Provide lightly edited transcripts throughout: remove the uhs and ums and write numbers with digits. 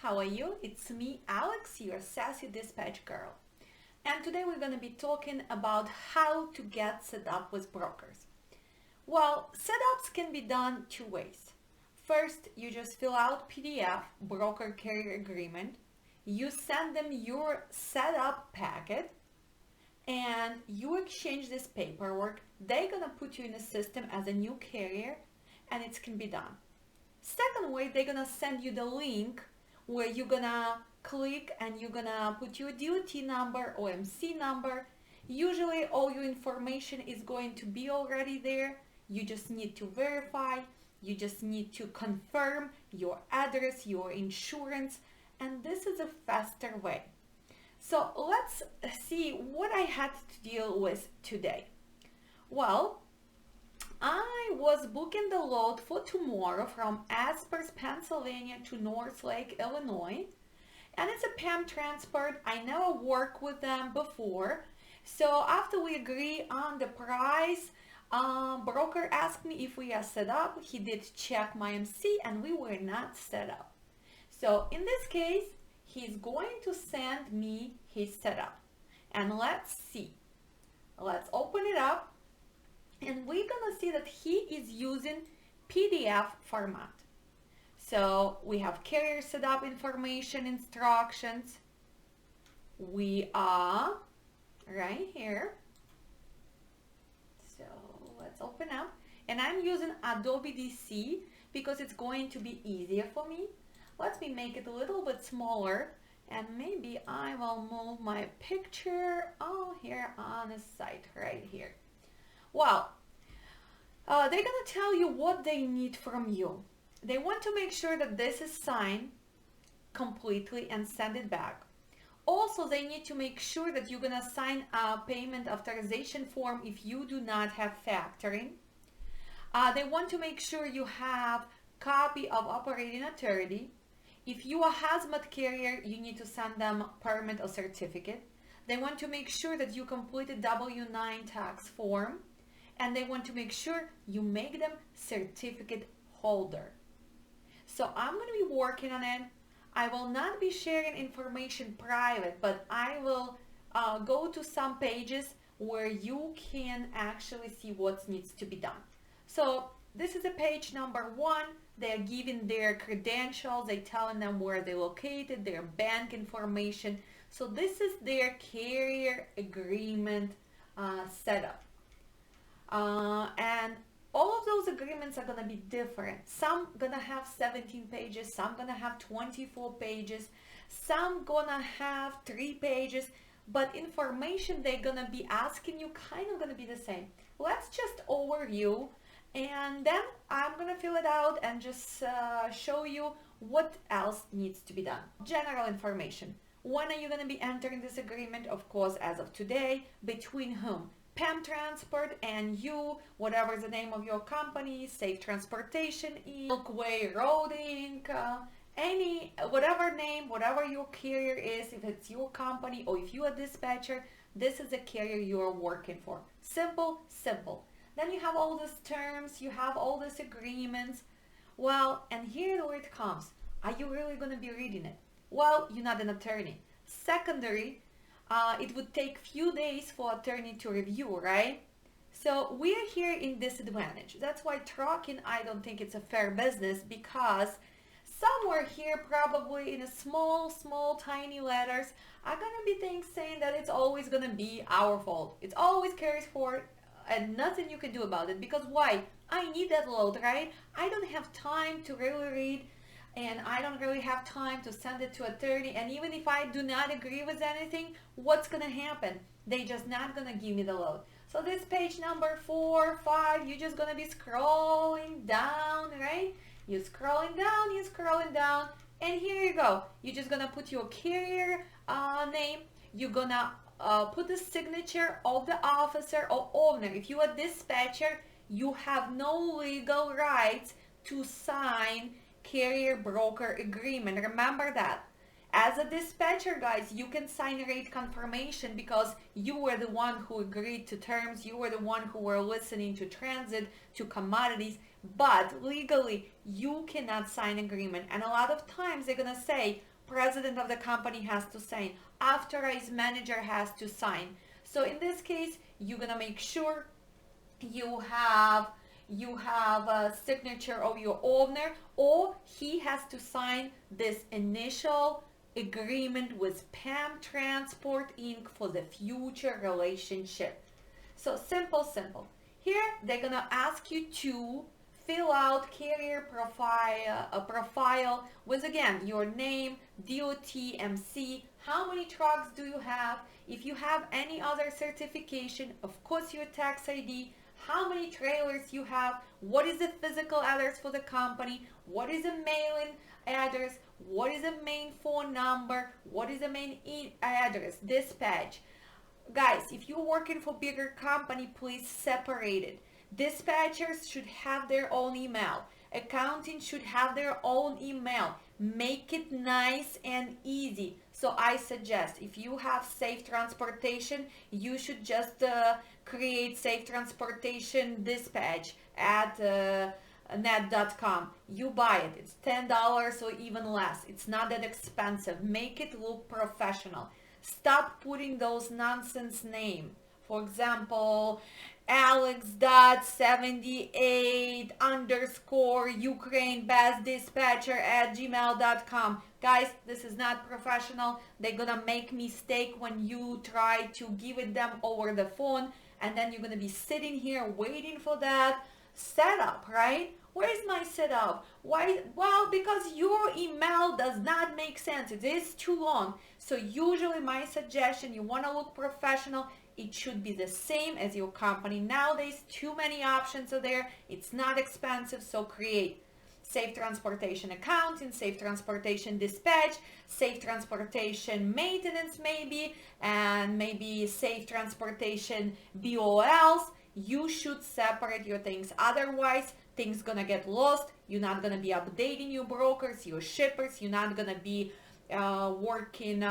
how are you? It's me, Alex, your sassy dispatch girl. And today we're going to be talking about how to get set up with brokers. Well, setups can be done two ways. First, you just fill out PDF, broker carrier agreement. You send them your setup packet and you exchange this paperwork. They're going to put you in the system as a new carrier and it can be done. Second way, they're gonna send you the link where you're gonna click and you're gonna put your DOT number, OMC number. Usually all your information is going to be already there. You just need to verify, you just need to confirm your address, your insurance, and this is a faster way. So let's see what I had to deal with today. Well, I was booking the load for tomorrow from Aspers, Pennsylvania to North Lake, Illinois. And it's a PAM transport. I never worked with them before. So after we agree on the price, broker asked me if we are set up. He did check my MC and we were not set up. So in this case, he's going to send me his setup. And let's see. Let's open it up. And we're gonna see that he is using PDF format. So we have carrier setup information, instructions. We are right here. So let's open up. And I'm using Adobe DC because it's going to be easier for me. Let me make it a little bit smaller and maybe I will move my picture here on the site right here. Well, they're going to tell you what they need from you. They want to make sure that this is signed completely and send it back. Also, they need to make sure that you're going to sign a payment authorization form if you do not have factoring. They want to make sure you have copy of operating authority. If you are hazmat carrier, you need to send them permit or certificate. They want to make sure that you completed W-9 tax form. And they want to make sure you make them certificate holder. So I'm going to be working on it. I will not be sharing information private, but I will go to some pages where you can actually see what needs to be done. So this is a page number 1. They're giving their credentials. They're telling them where they're located, their bank information. So this is their carrier agreement setup. And all of those agreements are going to be different. Some going to have 17 pages, some going to have 24 pages, some going to have 3 pages, but information they're going to be asking you kind of going to be the same. Let's just overview and then I'm going to fill it out and just show you what else needs to be done. General information. When are you going to be entering this agreement? Of course, as of today, between whom? PAM Transport and you, whatever the name of your company, Safe Transportation, Milkway Road Inc., whatever name, whatever your carrier is, if it's your company or if you are a dispatcher, this is the carrier you are working for. Simple, simple. Then you have all these terms, you have all these agreements. Well, and here where it comes. Are you really going to be reading it? Well, you're not an attorney. Secondary, it would take few days for attorney to review, right? So we're here in disadvantage. That's why trucking, I don't think it's a fair business because somewhere here, probably in a small, tiny letters, are going to be things saying that it's always going to be our fault. It's always carries forward and nothing you can do about it. Because why? I need that load, right? I don't have time to really read and I don't really have time to send it to attorney. And even if I do not agree with anything, what's going to happen? They just not going to give me the load. So this page number 4, 5, you're just going to be scrolling down, right? You're scrolling down, and here you go. You're just going to put your carrier name. You're going to put the signature of the officer or owner. If you are a dispatcher, you have no legal rights to sign carrier broker agreement. Remember that. As a dispatcher, guys, you can sign rate confirmation because you were the one who agreed to terms. You were the one who were listening to transit, to commodities. But legally, you cannot sign agreement. And a lot of times they're going to say, president of the company has to sign, authorized manager has to sign. So in this case, you're gonna make sure you have a signature of your owner, or he has to sign this initial agreement with PAM Transport Inc. for the future relationship. So simple. Here they're gonna ask you to fill out carrier profile with, again, your name, DOT, MC, how many trucks do you have, if you have any other certification, of course your tax ID, how many trailers you have, what is the physical address for the company, what is the mailing address, what is the main phone number, what is the main address, dispatch. Guys, if you're working for bigger company, please separate it. Dispatchers should have their own email. Accounting should have their own email. Make it nice and easy. So I suggest, if you have safe transportation, you should just create safe transportation dispatch at net.com. You buy it. It's $10 or even less. It's not that expensive. Make it look professional. Stop putting those nonsense names. For example, alex.78_Ukraine best dispatcher@gmail.com. Guys, this is not professional. They're gonna make mistake when you try to give it them over the phone, and then you're gonna be sitting here waiting for that setup, right? Where is my setup? Why? Well, because your email does not make sense. It is too long. So usually my suggestion, you want to look professional, it should be the same as your company. Nowadays, too many options are there. It's not expensive, so create safe transportation accounting, safe transportation dispatch, safe transportation maintenance maybe, and maybe safe transportation BOLs. You should separate your things. Otherwise, things gonna get lost. You're not gonna be updating your brokers, your shippers. You're not gonna be working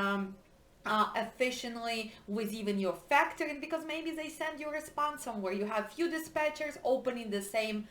efficiently with even your factoring, because maybe they send you a response somewhere. You have few dispatchers opening the same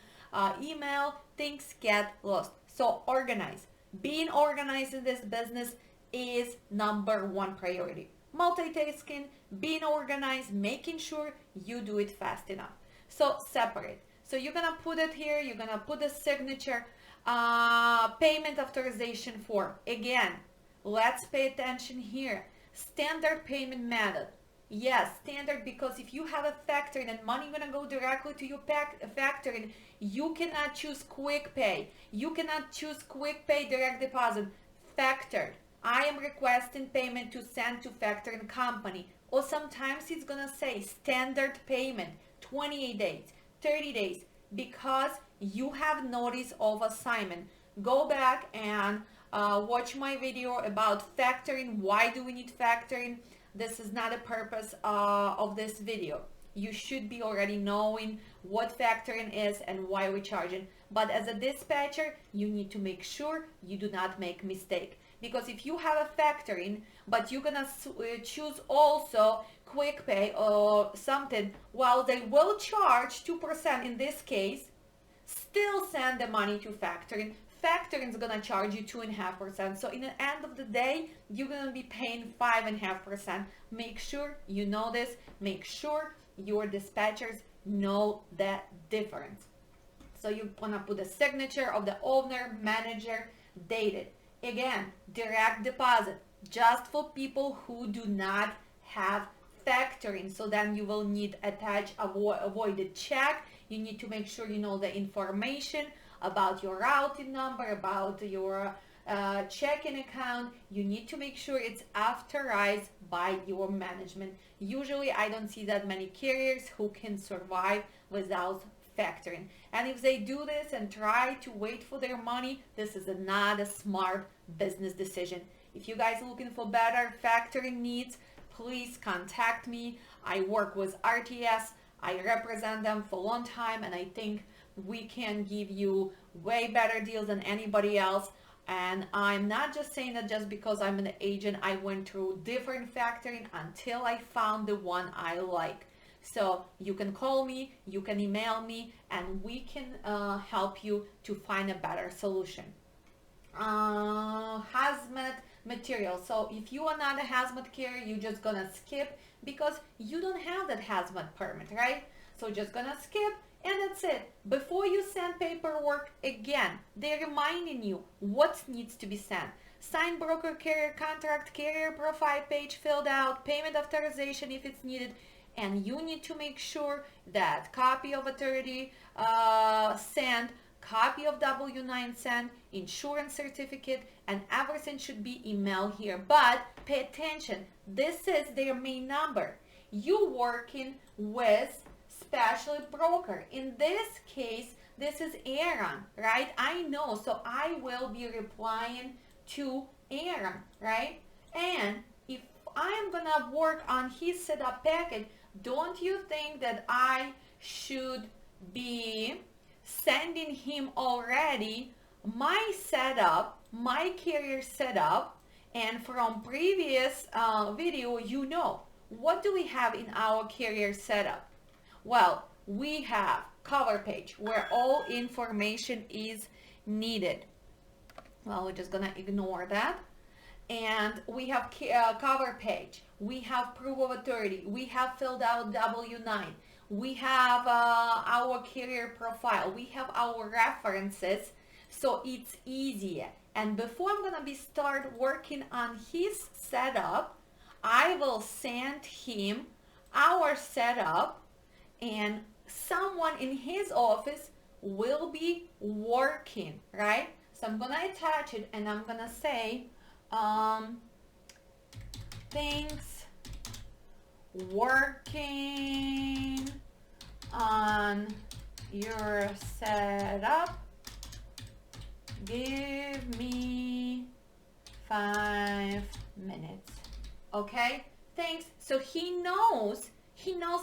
email. Things get lost. So organize. Being organized in this business is #1 priority. Multitasking, being organized, making sure you do it fast enough. So separate. So you're gonna put it here. You're gonna put the signature, payment authorization form. Again, let's pay attention here. Standard payment method. Yes, standard, because if you have a factoring and money gonna go directly to your factoring, you cannot choose quick pay. You cannot choose quick pay direct deposit. Factored. I am requesting payment to send to factoring company. Or sometimes it's gonna say standard payment, 28 days, 30 days, because you have notice of assignment. Go back and watch my video about factoring. Why do we need factoring? This is not the purpose of this video. You should be already knowing what factoring is and why we're charging. But as a dispatcher, you need to make sure you do not make mistake. Because if you have a factoring, but you're gonna choose also quick pay or something, well, they will charge 2% in this case, still send the money to factoring. Factoring is gonna charge you 2.5%. So in the end of the day, you're gonna be paying 5.5%. Make sure you know this. Make sure your dispatchers know that difference. So you wanna put the signature of the owner, manager, dated. Again, direct deposit, just for people who do not have factoring. So then you will need attach avoided check. You need to make sure you know the information about your routing number, about your checking account. You need to make sure it's authorized by your management. Usually I don't see that many carriers who can survive without factoring. And if they do this and try to wait for their money, this is not a smart business decision. If you guys are looking for better factoring needs, please contact me. I work with RTS. I represent them for a long time, and I think we can give you way better deals than anybody else. And I'm not just saying that just because I'm an agent. I went through different factoring until I found the one I like. So you can call me, you can email me, and we can help you to find a better solution. Hazmat Material. So if you are not a hazmat carrier, you're just gonna skip because you don't have that hazmat permit, right? So just gonna skip, and that's it. Before you send paperwork, again, they're reminding you what needs to be sent. Signed broker carrier contract, carrier profile page filled out, payment authorization if it's needed, and you need to make sure that copy of authority sent, copy of W-9 sent, insurance certificate, and everything should be emailed here. But pay attention, this is their main number. You working with specialist broker. In this case, this is Aaron, right? I know, so I will be replying to Aaron, right? And if I'm gonna work on his setup package, don't you think that I should be sending him already my setup, my carrier setup? And from previous video, you know, what do we have in our carrier setup? Well, we have cover page where all information is needed. Well, we're just gonna ignore that. And we have cover page, we have proof of authority, we have filled out W-9, we have our carrier profile, we have our references, so it's easier. And before I'm gonna start working on his setup, I will send him our setup, and someone in his office will be working, right? So I'm gonna attach it, and I'm gonna say, thanks working on your setup, give me 5 minutes. Okay, thanks. So he knows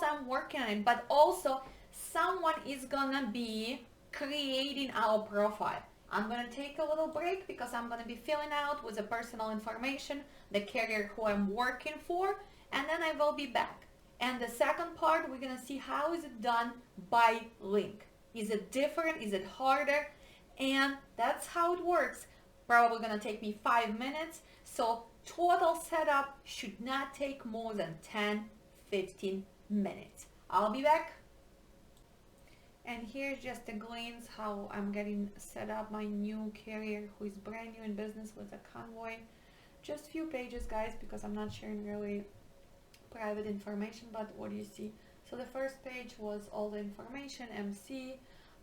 I'm working on it, but also someone is gonna be creating our profile. I'm gonna take a little break because I'm gonna be filling out with the personal information, the carrier who I'm working for, and then I will be back. And the second part, we're gonna see how is it done by link. Is it different? Is it harder? And that's how it works. Probably gonna take me 5 minutes. So total setup should not take more than 10-15 minutes. I'll be back. And here's just a glance how I'm getting set up my new carrier who is brand new in business with a Convoy. Just few pages, guys, because I'm not sharing really private information, but what do you see? So the first page was all the information, MC,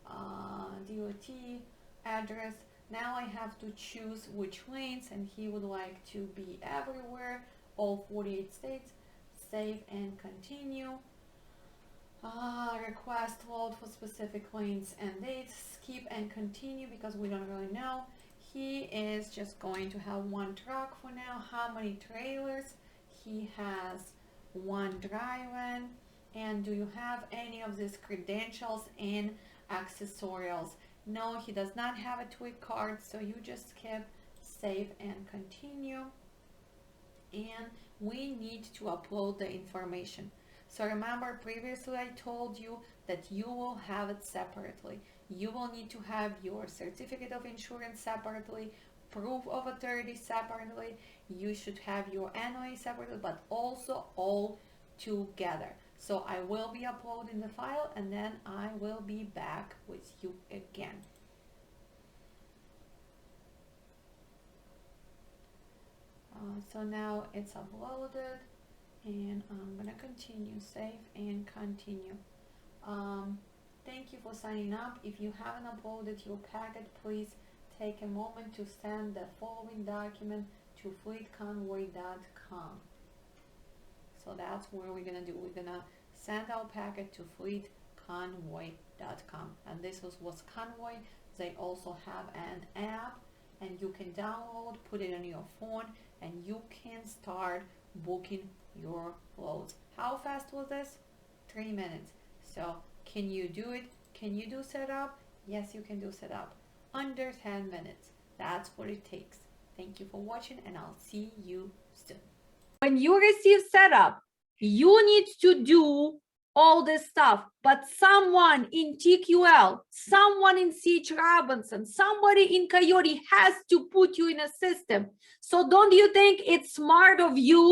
DOT, address. Now I have to choose which lanes, and he would like to be everywhere, all 48 states. Save and continue. Request load for specific lanes and dates. Skip and continue because we don't really know. He is just going to have one truck for now. How many trailers? He has one drive-in. And do you have any of these credentials and accessorials? No, he does not have a tweet card, so you just skip, save and continue. And we need to upload the information. So remember, previously I told you that you will have it separately. You will need to have your certificate of insurance separately, proof of authority separately. You should have your NOA separately, but also all together. So I will be uploading the file, and then I will be back with you again. So now it's uploaded. And I'm gonna continue, save and continue. Thank you for signing up. If you haven't uploaded your packet, please take a moment to send the following document to fleetconvoy.com. So that's where we're gonna do. We're gonna send our packet to fleetconvoy.com, and this was Convoy. They also have an app, and you can download, put it on your phone, and you can start booking your loads. How fast was this? 3 minutes. So can you do it? Can you do setup? Yes, you can do setup. Under 10 minutes. That's what it takes. Thank you for watching, and I'll see you soon. When you receive setup, you need to do all this stuff, but someone in TQL, someone in C.H. Robinson, somebody in Coyote has to put you in a system. So don't you think it's smart of you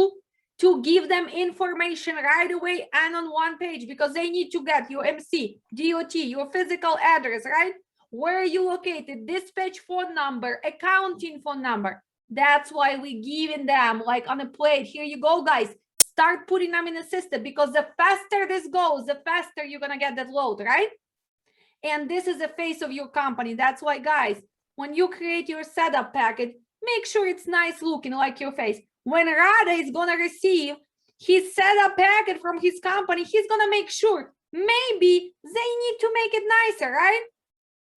to give them information right away and on one page, because they need to get your MC, DOT, your physical address, right? Where are you located, dispatch phone number, accounting phone number. That's why we giving them like on a plate. Here you go, guys. Start putting them in a system, because the faster this goes, the faster you're gonna get that load, right? And this is the face of your company. That's why, guys, when you create your setup packet, make sure it's nice looking like your face. When Rada is gonna receive his setup packet from his company, he's gonna make sure maybe they need to make it nicer, right?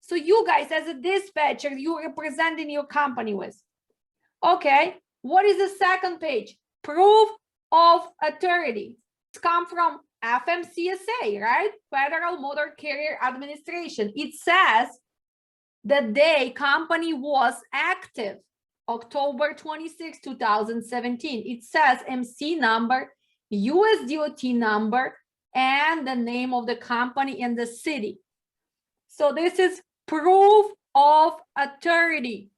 So you guys, as a dispatcher, you're representing your company with. Okay, what is the second page? Proof of authority. It's come from FMCSA, right? Federal Motor Carrier Administration. It says the day company was active, October 26, 2017. It says MC number, USDOT number, and the name of the company and the city. So this is proof of authority.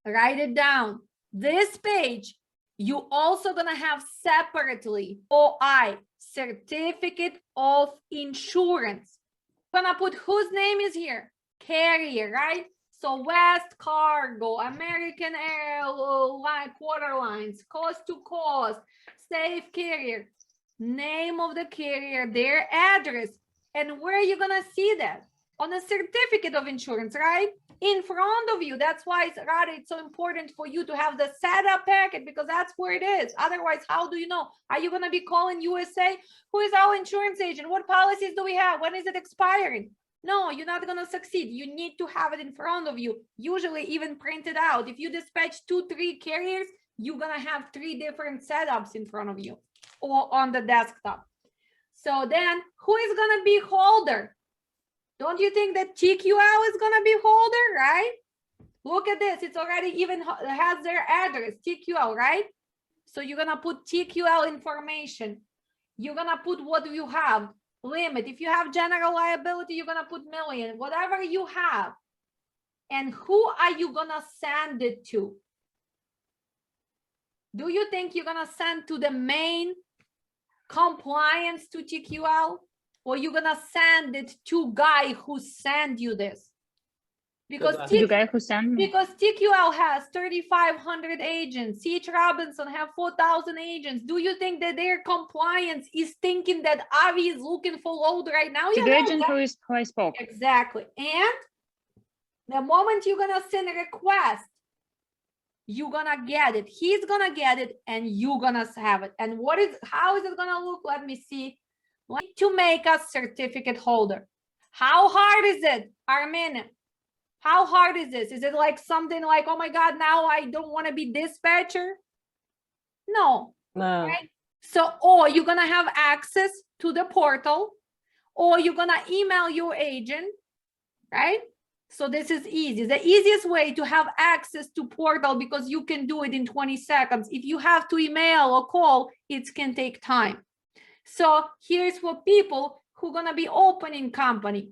Write it down. This page, you also gonna have separately OI, certificate of insurance. Gonna put whose name is here? Carrier, right? So West Cargo, American Airlines, Quarterlines, Coast to Coast, Safe Carrier, name of the carrier, their address, and where are you gonna see that? On a certificate of insurance, right? In front of you. That's why it's so important for you to have the setup packet, because that's where it is. Otherwise, how do you know? Are you going to be calling USA? Who is our insurance agent? What policies do we have? When is it expiring? No, you're not going to succeed. You need to have it in front of you, usually even printed out. If you dispatch 2-3 carriers, you're going to have 3 different setups in front of you or on the desktop. So then who is going to be holder? Don't you think that TQL is going to be holder, right? Look at this. It's already even has their address, TQL, right? So you're going to put TQL information. You're going to put what you have, limit. If you have general liability, you're going to put million, whatever you have. And who are you going to send it to? Do you think you're going to send to the main compliance to TQL? Or you're gonna send it to guy who sent you this? Because TQL has 3,500 agents. C.H. Robinson have 4,000 agents. Do you think that their compliance is thinking that Avi is looking for load right now? The agent who I spoke. Exactly. And the moment you're gonna send a request, you're gonna get it. He's gonna get it, and you're gonna have it. And how is it gonna look? Let me see. To make a certificate holder. How hard is it, Armin? How hard is this? Is it like something like, oh my God, now I don't want to be dispatcher? No. Right? So, or you're going to have access to the portal, or you're going to email your agent, right? So this is easy. The easiest way to have access to portal, because you can do it in 20 seconds. If you have to email or call, it can take time. So here's for people who are going to be opening company.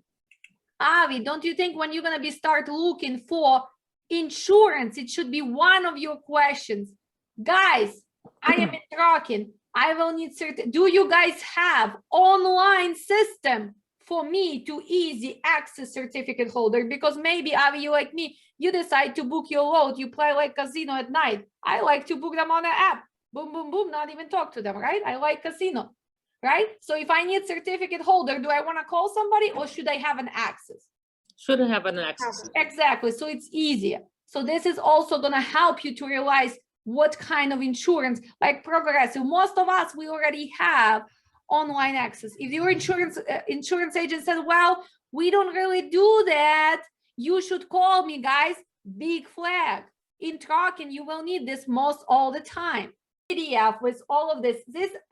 Avi, don't you think when you're going to be start looking for insurance, it should be one of your questions? Guys, I am in trucking. I will need certain. Do you guys have online system for me to easy access certificate holder? Because maybe, Avi, you like me, you decide to book your load. You play like casino at night. I like to book them on an app. Boom, boom, boom, not even talk to them, right? I like casino. Right? So if I need certificate holder, do I want to call somebody, or should I have an access? Should have an access. Exactly. So it's easier. So this is also going to help you to realize what kind of insurance, like Progressive. Most of us, we already have online access. If your insurance agent says, well, we don't really do that, you should call me, guys. Big flag. In trucking, you will need this most all the time. PDF with all of this.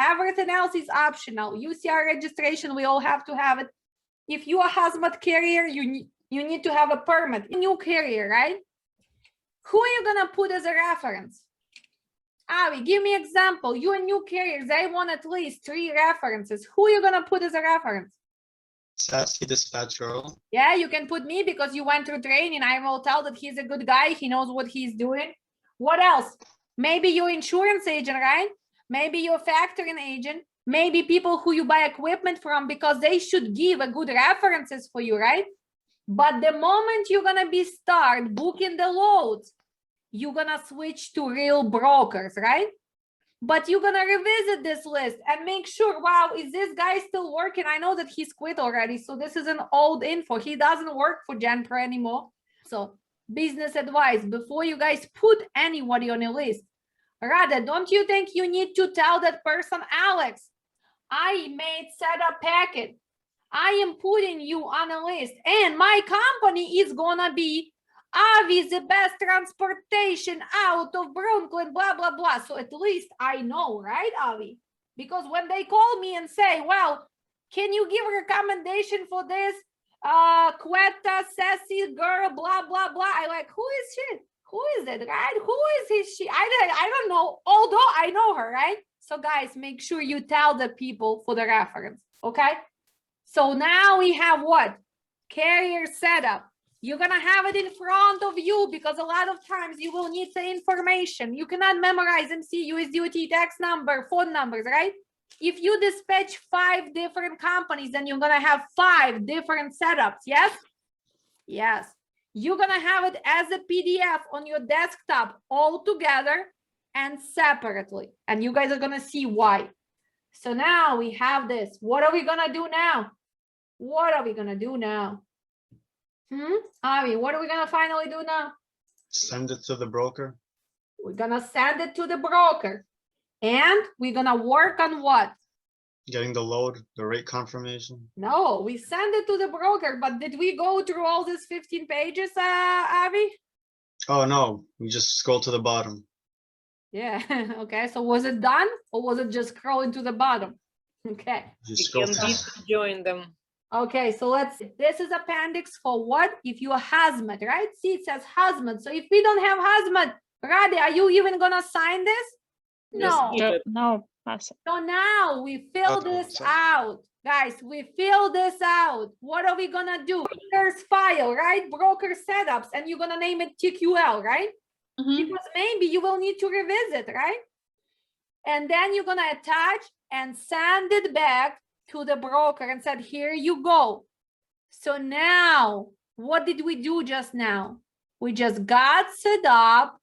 Everything else is optional. UCR registration, we all have to have it. If you are a hazmat carrier, you need to have a permit. New carrier, right? Who are you gonna put as a reference? Avi, give me example. You and new carriers, they want at least 3 references. Who are you gonna put as a reference? Sassy Dispatch Girl. Yeah, you can put me because you went through training. I will tell that he's a good guy. He knows what he's doing. What else? Maybe you're insurance agent, right? Maybe you're factoring agent. Maybe people who you buy equipment from because they should give a good references for you, right? But the moment you're gonna be start booking the loads, you're gonna switch to real brokers, right? But you're gonna revisit this list and make sure, wow, is this guy still working? I know that he's quit already, so this is an old info. He doesn't work for GenPro anymore. So business advice, before you guys put anybody on a list, rather, don't you think you need to tell that person, Alex, I made setup packet. I am putting you on a list and my company is gonna be Avi is the best transportation out of Brooklyn, blah, blah, blah. So at least I know, right, Avi? Because when they call me and say, well, can you give a recommendation for this Quetta, sassy girl, blah, blah, blah. I like, who is she? Who is it, right? Who is she? I don't know, although I know her, right? So guys, make sure you tell the people for the reference, okay? So now we have what? Carrier setup. You're gonna have it in front of you because a lot of times you will need the information. You cannot memorize MC, USDOT, tax number, phone numbers, right? If you dispatch 5 different companies, then you're gonna have 5 different setups, yes? Yes. You're gonna have it as a PDF on your desktop all together and separately. And you guys are gonna see why. So now we have this. What are we gonna do now? What are we gonna do now? Avi, what are we gonna finally do now? Send it to the broker. We're gonna send it to the broker. And we're gonna work on what? Getting the load, the rate confirmation. No, we send it to the broker, but did we go through all these 15 pages, Avi? Oh no, we just scroll to the bottom. Yeah, okay, so was it done or was it just scrolling to the bottom? Okay. Just You scroll can to join them. Okay, so this is appendix for what? If you are hazmat, right? See, it says hazmat. So if we don't have hazmat, Rade, are you even gonna sign this? No. No, pass it. So now we fill this out. Guys, we fill this out. What are we gonna do? There's file, right? Broker setups, and you're gonna name it TQL, right? Because maybe you will need to revisit, right? And then you're gonna attach and send it back to the broker and said, here you go. So now, what did we do just now? We just got set up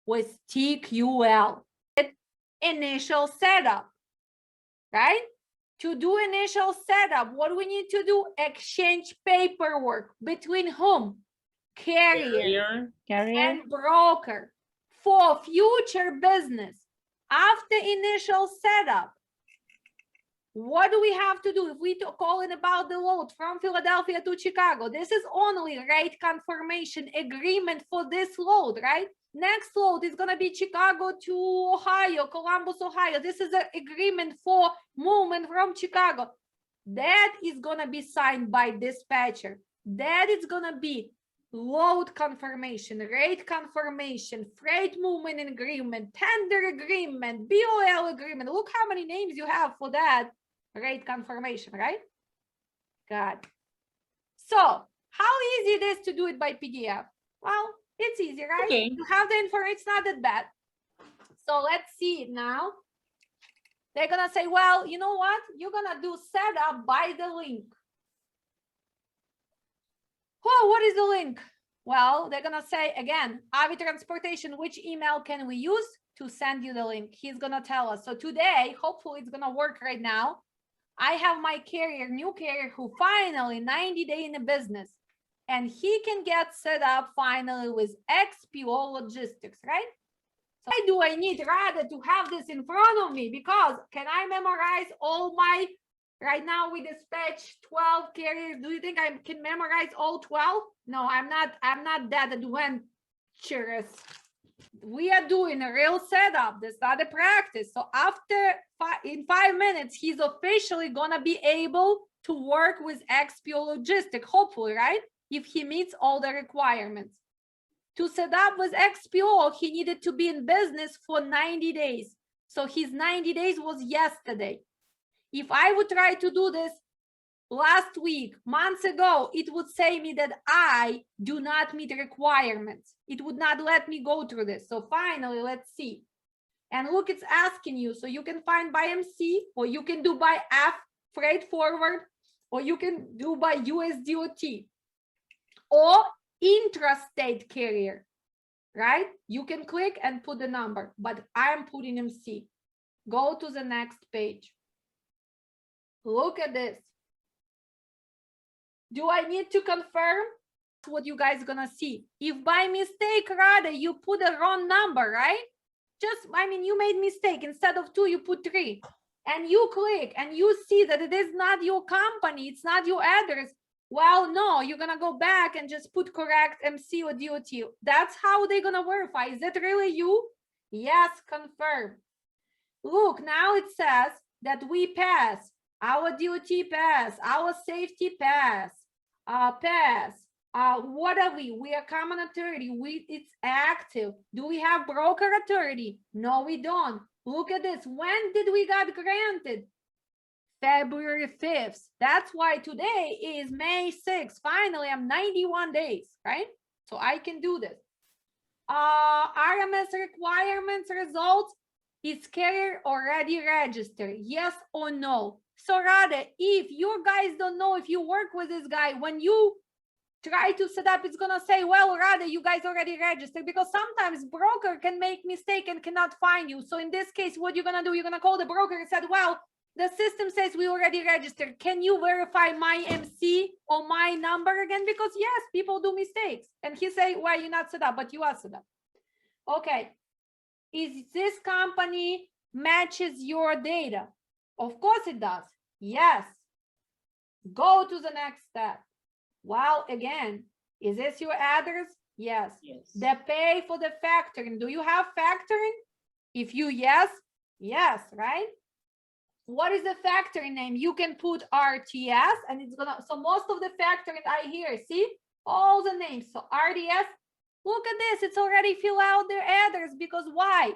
with TQL, initial setup, right? To do initial setup, what do we need to do? Exchange paperwork between whom? Carrier and broker for future business. After initial setup, what do we have to do if we call in about the load from Philadelphia to Chicago? This is only rate confirmation agreement for this load, right? Next load is going to be Chicago to Ohio, Columbus, Ohio. This is an agreement for movement from Chicago. That is going to be signed by dispatcher. That is going to be load confirmation, rate confirmation, freight movement agreement, tender agreement, BOL agreement. Look how many names you have for that rate confirmation, right? Good. So how easy it is to do it by PDF? Well, it's easy, right? Okay. You have the info, it's not that bad. So let's see it now. They're gonna say, well, you know what? You're gonna do setup by the link. Oh, what is the link? Well, they're gonna say again, Avi Transportation, which email can we use to send you the link? He's gonna tell us. So today, hopefully it's gonna work right now. I have my carrier, new carrier, who finally 90 days in the business, and he can get set up finally with XPO Logistics, right? So why do I need rather to have this in front of me? Because can I memorize all my, right now we dispatch 12 carriers. Do you think I can memorize all 12? No, I'm not that adventurous. We are doing a real setup. This is not a practice. So after in 5 minutes, he's officially gonna be able to work with XPO Logistic, hopefully, right? If he meets all the requirements. To set up with XPO, he needed to be in business for 90 days. So his 90 days was yesterday. If I would try to do this last week, months ago, it would say me that I do not meet requirements. It would not let me go through this. So finally, let's see. And look, it's asking you. So you can find by MC, or you can do by F, freight forward, or you can do by USDOT, or intrastate carrier, right? You can click and put the number, but I'm putting MC. Go to the next page. Look at this. Do I need to confirm? What you guys gonna see? If by mistake, rather, you put a wrong number, right? Just, I mean, you made mistake. Instead of 2, you put 3. And you click and you see that it is not your company, it's not your address. Well, no, you're gonna go back and just put correct MC or DOT. That's how they're gonna verify. Is it really you? Yes, confirm. Look, now it says that we pass. Our DOT pass, our safety pass, pass. What are we? We are common authority. It's active. Do we have broker authority? No, we don't. Look at this. When did we got granted? February 5th. That's why today is May 6th. Finally, I'm 91 days, right? So I can do this. RMS requirements results. Is carrier already registered? Yes or no? So rather, if you guys don't know, if you work with this guy, when you try to set up, it's gonna say, well, rather you guys already registered, because sometimes broker can make mistake and cannot find you. So in this case, what you're gonna do, you're gonna call the broker and said, well, the system says we already registered. Can you verify my MC or my number again? Because yes, people do mistakes. And he say, well, you're not set up, but you are set up. Okay. Is this company matches your data? Of course it does. Yes. Go to the next step. Well, again, is this your address? Yes. Yes. The pay for the factoring. Do you have factoring? If you yes, right? What is the factoring name? You can put RTS and it's gonna, so most of the factoring I hear, see all the names. So RDS, look at this, it's already fill out their address. Because why?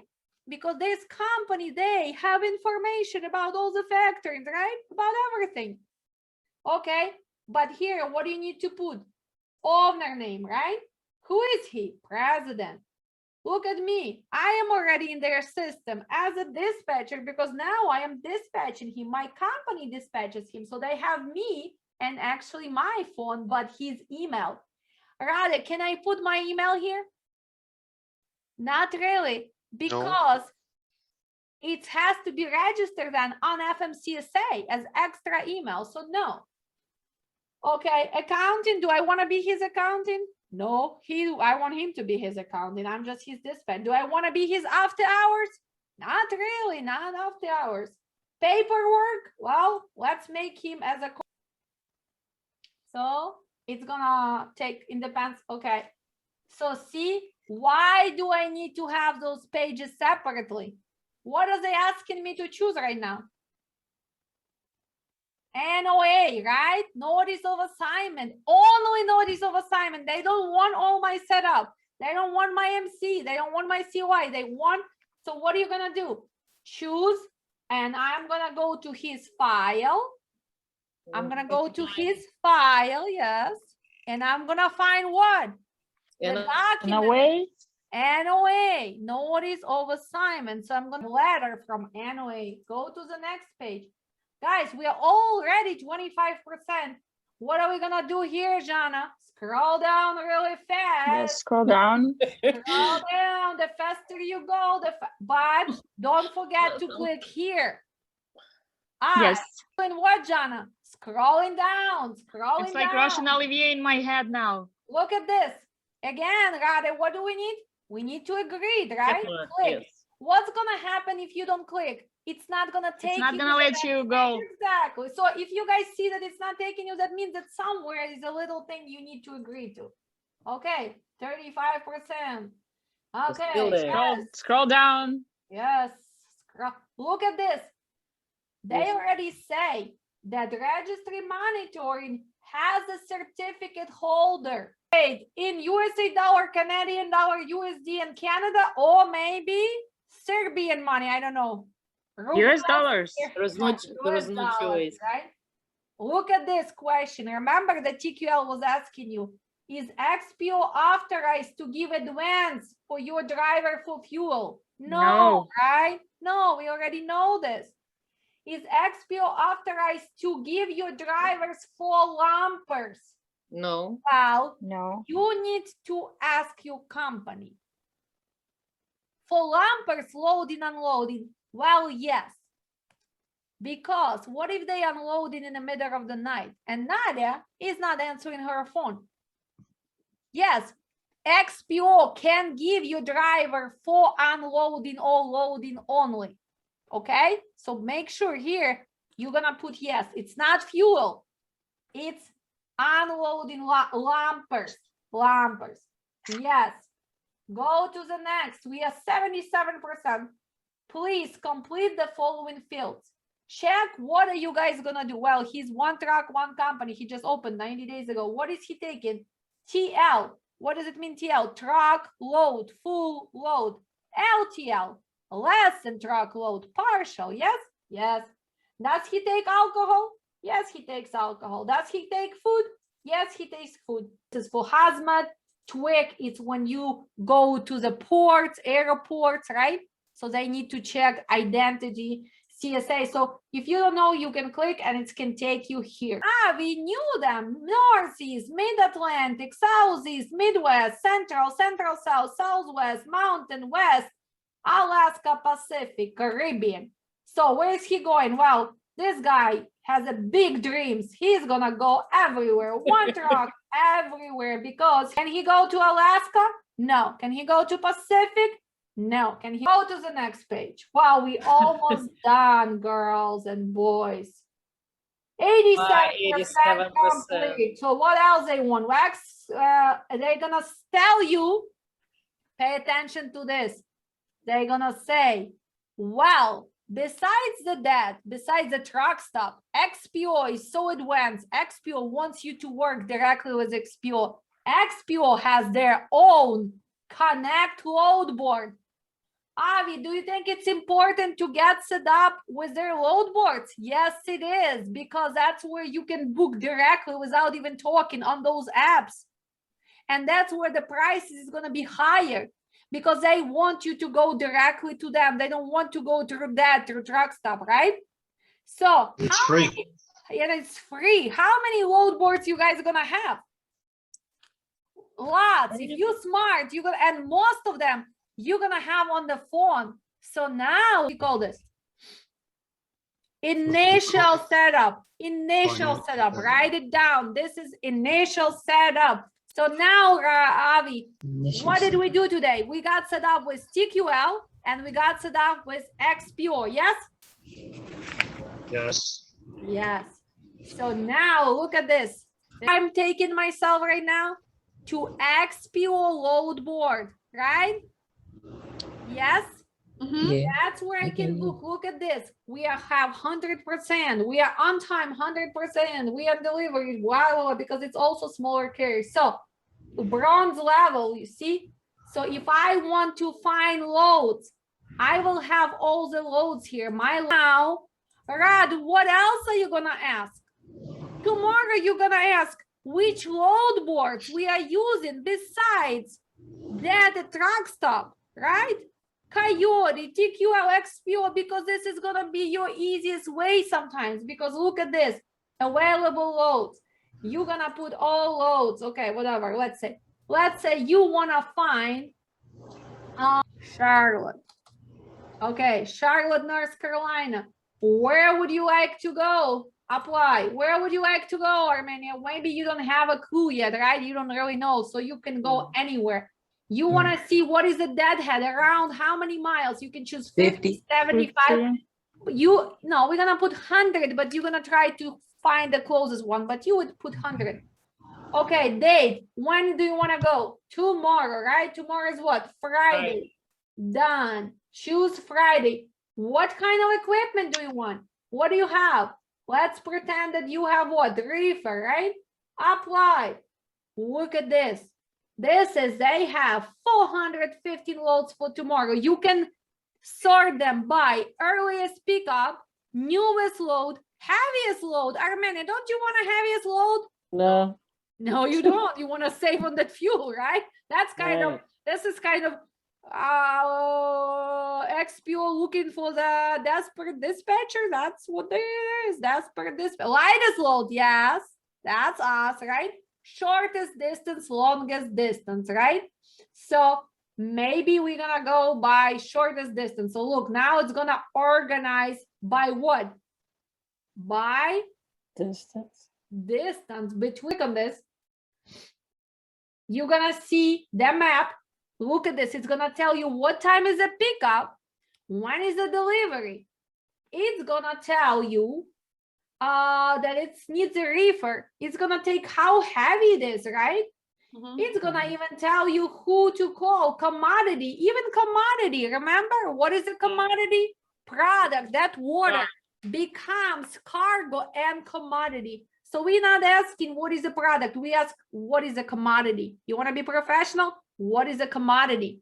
Because this company, they have information about all the factorings, right? About everything. Okay, but here, what do you need to put? Owner name, right? Who is he? President. Look at me. I am already in their system as a dispatcher, because now I am dispatching him. My company dispatches him. So they have me and actually my phone, but his email. Rather, can I put my email here? Not really, because it has to be registered then on FMCSA as extra email. So no. Okay, accounting. Do I want to be his accounting? No, I want him to be his accountant. I'm just his dispatch. Do I want to be his after hours? Not really, not after hours. Paperwork, well, let's make him as a. So it's gonna take independence. Okay, so see, why do I need to have those pages separately? What are they asking me to choose right now? NOA, right? Notice of assignment. Only notice of assignment. They don't want all my setup. They don't want my MC. They don't want my COI. They want, so what are you going to do? Choose, and I'm going to go to his file. I'm going to go to his file, yes. And I'm going to find what? The document. NOA, notice of assignment. So I'm going to letter from NOA. Go to the next page. Guys, we are already 25%. What are we gonna do here, Jana? Scroll down really fast. Yes, scroll down. Scroll down. The faster you go, but don't forget to click here. Yes. Doing what, Jana? Scrolling down. Scrolling It's like down. Russian Olivier in my head now. Look at this. Again, Rade, what do we need? We need to agree, right? Click. Yes. What's gonna happen if you don't click? It's not gonna take you. It's not gonna let you go. Exactly. So if you guys see that it's not taking you, that means that somewhere is a little thing you need to agree to. Okay, 35%. Okay. Yes. Scroll down. Yes. Look at this. They already say that registry monitoring has a certificate holder. In USA dollar, Canadian dollar, USD, and Canada, or maybe Serbian money. I don't know. US dollars. There was no choice. Right? Look at this question. Remember the TQL was asking you, is XPO authorized to give advance for your driver for fuel? No, right? No, we already know this. Is XPO authorized to give your drivers for lumpers? No. Well, No. you need to ask your company. For lumpers, loading, unloading, well, yes. Because what if they unloading in the middle of the night and Nadia is not answering her phone? Yes, XPO can give you driver for unloading or loading only. Okay, so make sure here you're gonna put yes. It's not fuel, it's unloading lumpers. Yes. Go to the next. We are 77%. Please complete the following fields. Check what are you guys gonna do? Well, he's one truck, one company. He just opened 90 days ago. What is he taking? TL. What does it mean, TL? Truck load, full load. LTL, less than truck load, partial. Yes? Yes. Does he take alcohol? Yes, he takes alcohol. Does he take food? Yes, he takes food. This is for hazmat. TWIC, it's when you go to the ports, airports, right? So they need to check identity, CSA. So if you don't know, you can click and it can take you here. We knew them. Northeast, Mid-Atlantic, Southeast, Midwest, Central, Central South, Southwest, Mountain West, Alaska, Pacific, Caribbean. So where is he going? Well, this guy has a big dreams. He's gonna go everywhere. One truck everywhere, because can he go to Alaska? No. Can he go to Pacific? No. Can he go to the next page? Wow, we almost done, girls and boys. 87% complete. So what else they want? They're gonna tell you, pay attention to this. They're gonna say, well, besides the truck stop, XPO is so advanced. XPO wants you to work directly with XPO. XPO has their own connect load board. Avi, do you think it's important to get set up with their load boards? Yes, it is, because that's where you can book directly without even talking on those apps. And that's where the price is going to be higher, because they want you to go directly to them. They don't want to go through truck stop, right? So it's free. And it's free. How many load boards you guys are gonna have? Lots. If you're smart, you're gonna, and most of them you're gonna have on the phone. So now we call this initial setup. Initial setup. Write it down. This is initial setup. So now, Avi, what did we do today? We got set up with TQL and we got set up with XPO, yes? Yes. Yes. So now look at this. I'm taking myself right now to XPO load board, right? Yes? Yeah. That's where I can book. Look at this. We have 100%. We are on time, 100%. We are delivery. Wow, because it's also smaller carriers. So bronze level, you see? So if I want to find loads, I will have all the loads here. Now, Rad, what else are you gonna ask? Tomorrow you're gonna ask which load boards we are using besides that truck stop, right? Coyote, TQL, XPO, because this is gonna be your easiest way sometimes, because look at this, available loads. You're gonna put all loads, okay, whatever, let's say you wanna find Charlotte. Okay, Charlotte, North Carolina. Where would you like to go? Apply. Where would you like to go, Armenia? Maybe you don't have a clue yet, right? You don't really know, so you can go anywhere. You want to see what is the deadhead, around how many miles? You can choose 50, 75. We're gonna put 100, but you're gonna try to find the closest one, but you would put 100. Okay, date. When do you want to go? Tomorrow, right? Tomorrow is what? Friday. Done. Choose Friday. What kind of equipment do you want? What do you have? Let's pretend that you have what? Reefer, right? apply. Look at this. This is they have 415 loads for tomorrow. You can sort them by earliest pickup, newest load, heaviest load. Armenia, don't you want a heaviest load? No. No, you don't. You want to save on that fuel, right? That's kind of, this is kind of XPO looking for the desperate dispatcher. That's what it is. Desperate dispatcher. Lightest load, yes. That's us, right? Shortest distance, longest distance, right? So maybe we're gonna go by shortest distance. So look, now it's gonna organize by what? By Distance. distance. But click on this. You're gonna see the map. Look at this. It's gonna tell you what time is the pickup, when is the delivery. It's gonna tell you that it needs a reefer. It's gonna take how heavy it is, right? It's gonna even tell you who to call, commodity, even commodity. Remember, what is a commodity? Product. That water becomes cargo and commodity. So we're not asking what is a product. We ask what is a commodity. You want to be professional? What is a commodity?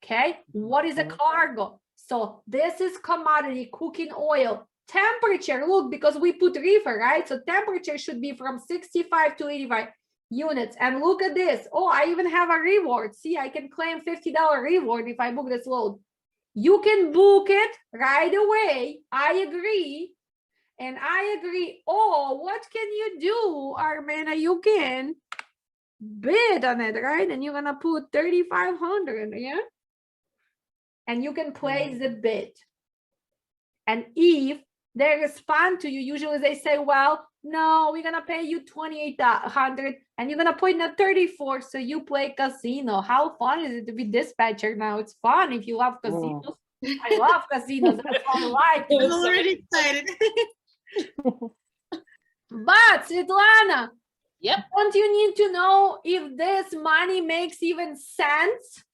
Okay. What is a cargo? So this is commodity, cooking oil. Temperature, look, because we put reefer, right? So temperature should be from 65 to 85 units. And look at this. Oh, I even have a reward. See, I can claim $50 reward if I book this load. You can book it right away. I agree. And I agree. Oh, what can you do, Armena? You can bid on it, right? And you're going to put 3,500, yeah? And you can place the bid. And if they respond to you, usually they say, well, no, we're going to pay you 2,800 and you're going to put in a 34. So you play casino. How fun is it to be dispatcher now? It's fun if you love casinos. I love casinos. That's all I like. I'm already excited. But Svetlana, Yep. don't you need to know if this money makes even sense?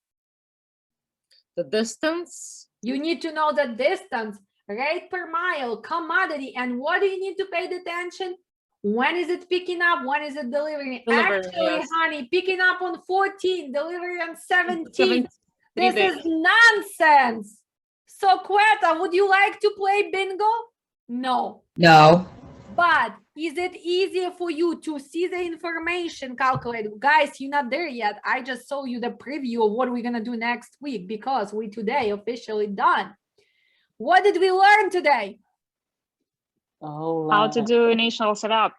The distance. You need to know the distance, rate per mile, commodity, and what do you need to pay attention? When is it picking up? When is it delivering? Delivering, Actually, yes. honey, picking up on 14, delivery on 17. 17 This days. is nonsense. So, Quetta, would you like to play bingo? No. No. But is it easier for you to see the information calculated? Guys, you're not there yet. I just showed you the preview of what we're going to do next week because we today officially done. What did we learn today? Oh, How to do initial setup.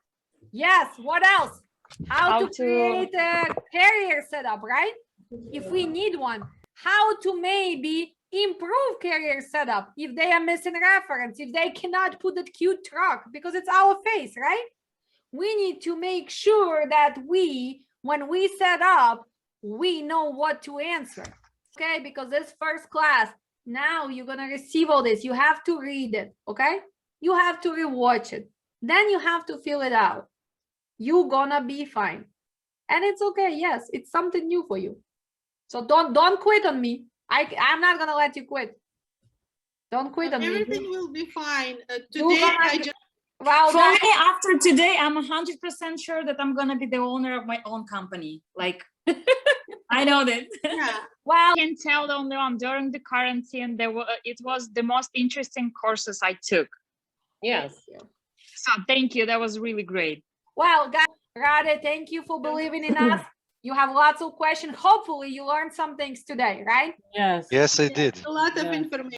Yes, what else? How to to- create a carrier setup, right? If we need one. How to maybe improve carrier setup if they are missing reference, if they cannot put that cute truck because it's our face, right? We need to make sure that when we set up, we know what to answer, okay? Because this first class, now you're gonna receive all this. You have to read it, okay? You have to rewatch it. Then you have to fill it out. You're gonna be fine. And it's okay, yes, it's something new for you. So don't quit on me. I'm not gonna let you quit. Don't quit on me. Everything will be fine. You're Today, gonna I be- just Well, For guys, me, after today, I'm 100% sure that I'm gonna be the owner of my own company. Like, I know that. yeah. well, I can tell only on during the quarantine, it was the most interesting courses I took. yes. So thank you. That was really great. well, guys, Rade, thank you for believing in us. You have lots of questions. Hopefully you learned some things today, right? Yes. Yes, I did. A lot of Yeah. information.